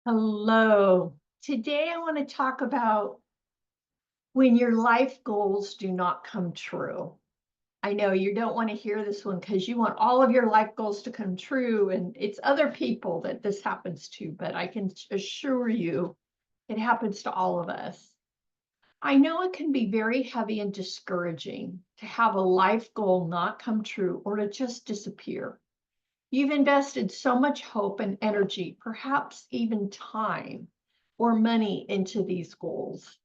Hello. Today I want to talk about when your life goals do not come true. I know you don't want to hear this one because you want all of your life goals to come true, and it's other people that this happens to, but I can assure you it happens to all of us. I know it can be very heavy and discouraging to have a life goal not come true or to just disappear. You've invested so much hope and energy, perhaps even time or money into these goals.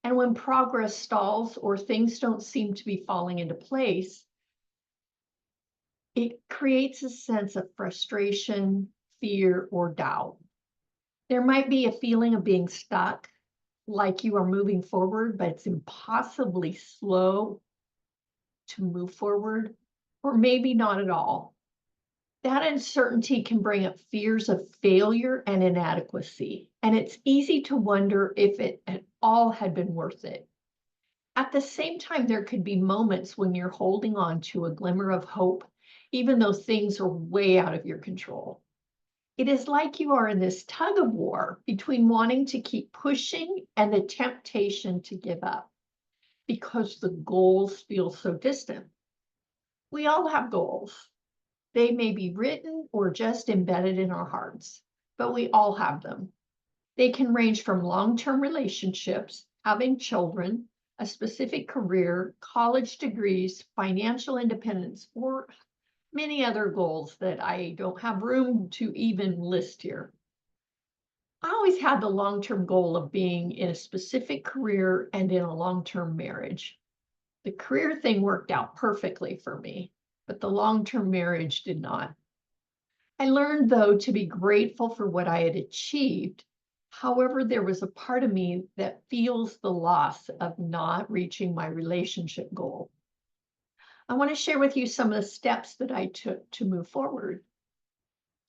And when progress stalls or things don't seem to be falling into place, it creates a sense of frustration, fear, or doubt. There might be a feeling of being stuck, like you are moving forward, but it's impossibly slow to move forward, or maybe not at all. That uncertainty can bring up fears of failure and inadequacy, and it's easy to wonder if it at all had been worth it. At the same time, there could be moments when you're holding on to a glimmer of hope, even though things are way out of your control. It is like you are in this tug of war between wanting to keep pushing and the temptation to give up because the goals feel so distant. We all have goals. They may be written or just embedded in our hearts, but we all have them. They can range from long-term relationships, having children, a specific career, college degrees, financial independence, or many other goals that I don't have room to even list here. I always had the long-term goal of being in a specific career and in a long-term marriage. The career thing worked out perfectly for me, but the long-term marriage did not. I learned, though, to be grateful for what I had achieved. However, there was a part of me that feels the loss of not reaching my relationship goal. I want to share with you some of the steps that I took to move forward.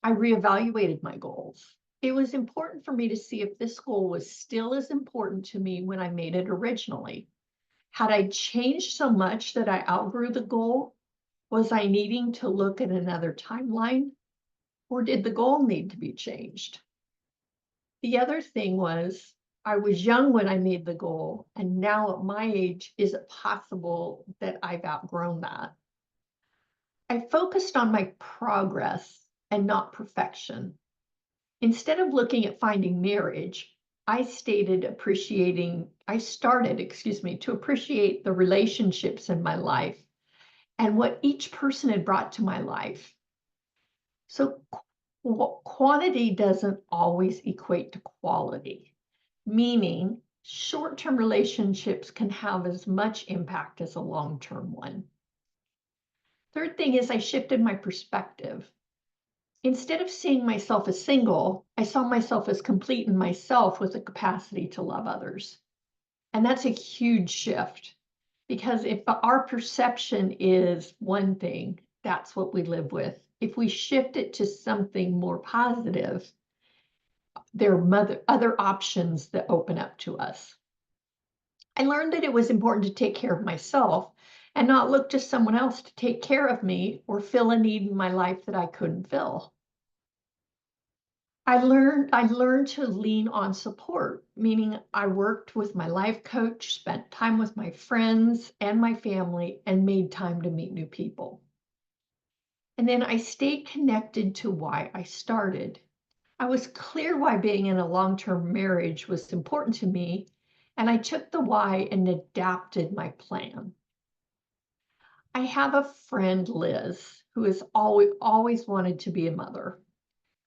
I reevaluated my goals. It was important for me to see if this goal was still as important to me when I made it originally. Had I changed so much that I outgrew the goal? Was I needing to look at another timeline? Or did the goal need to be changed? The other thing was I was young when I made the goal, and now at my age, is it possible that I've outgrown that? I focused on my progress and not perfection. Instead of looking at finding marriage, I started, to appreciate the relationships in my life and what each person had brought to my life. So quantity doesn't always equate to quality, meaning short-term relationships can have as much impact as a long-term one. Third thing is I shifted my perspective. Instead of seeing myself as single, I saw myself as complete in myself with the capacity to love others. And that's a huge shift because if our perception is one thing, that's what we live with. If we shift it to something more positive, there are other options that open up to us. I learned that it was important to take care of myself and not look to someone else to take care of me or fill a need in my life that I couldn't fill. I learned to lean on support, meaning I worked with my life coach, spent time with my friends and my family, and made time to meet new people. And then I stayed connected to why I started. I was clear why being in a long-term marriage was important to me, and I took the why and adapted my plan. I have a friend, Liz, who has always wanted to be a mother.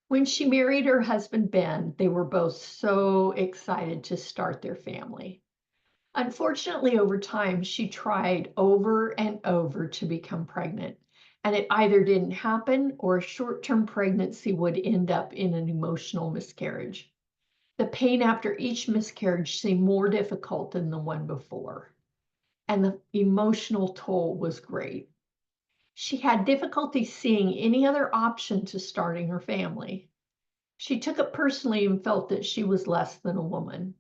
When she married her husband, Ben, they were both so excited to start their family. Unfortunately, over time, she tried over and over to become pregnant, and it either didn't happen or a short-term pregnancy would end up in an emotional miscarriage. The pain after each miscarriage seemed more difficult than the one before, and the emotional toll was great. She had difficulty seeing any other option to starting her family. She took it personally and felt that she was less than a woman.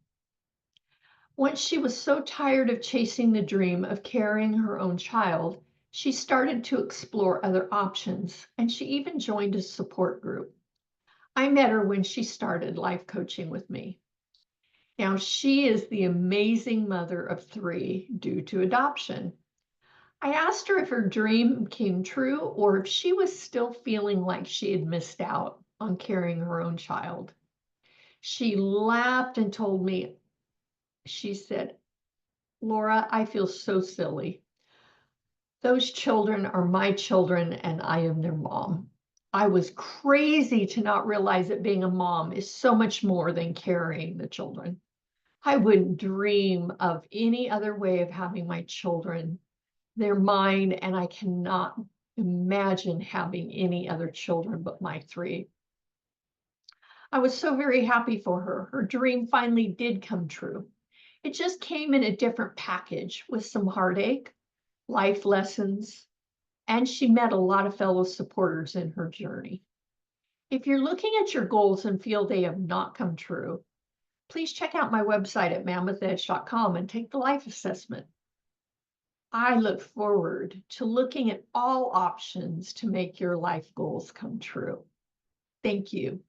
Once she was so tired of chasing the dream of carrying her own child, she started to explore other options, and she even joined a support group. I met her when she started life coaching with me. Now, she is the amazing mother of three due to adoption. I asked her if her dream came true or if she was still feeling like she had missed out on carrying her own child. She laughed and told me, she said, Laura, I feel so silly. Those children are my children and I am their mom. I was crazy to not realize that being a mom is so much more than carrying the children. I wouldn't dream of any other way of having my children. They're mine, and I cannot imagine having any other children but my three. I was so very happy for her. Her dream finally did come true. It just came in a different package with some heartache, life lessons, and she met a lot of fellow supporters in her journey. If you're looking at your goals and feel they have not come true, please check out my website at mammouthedge.com and take the life assessment. I look forward to looking at all options to make your life goals come true. Thank you.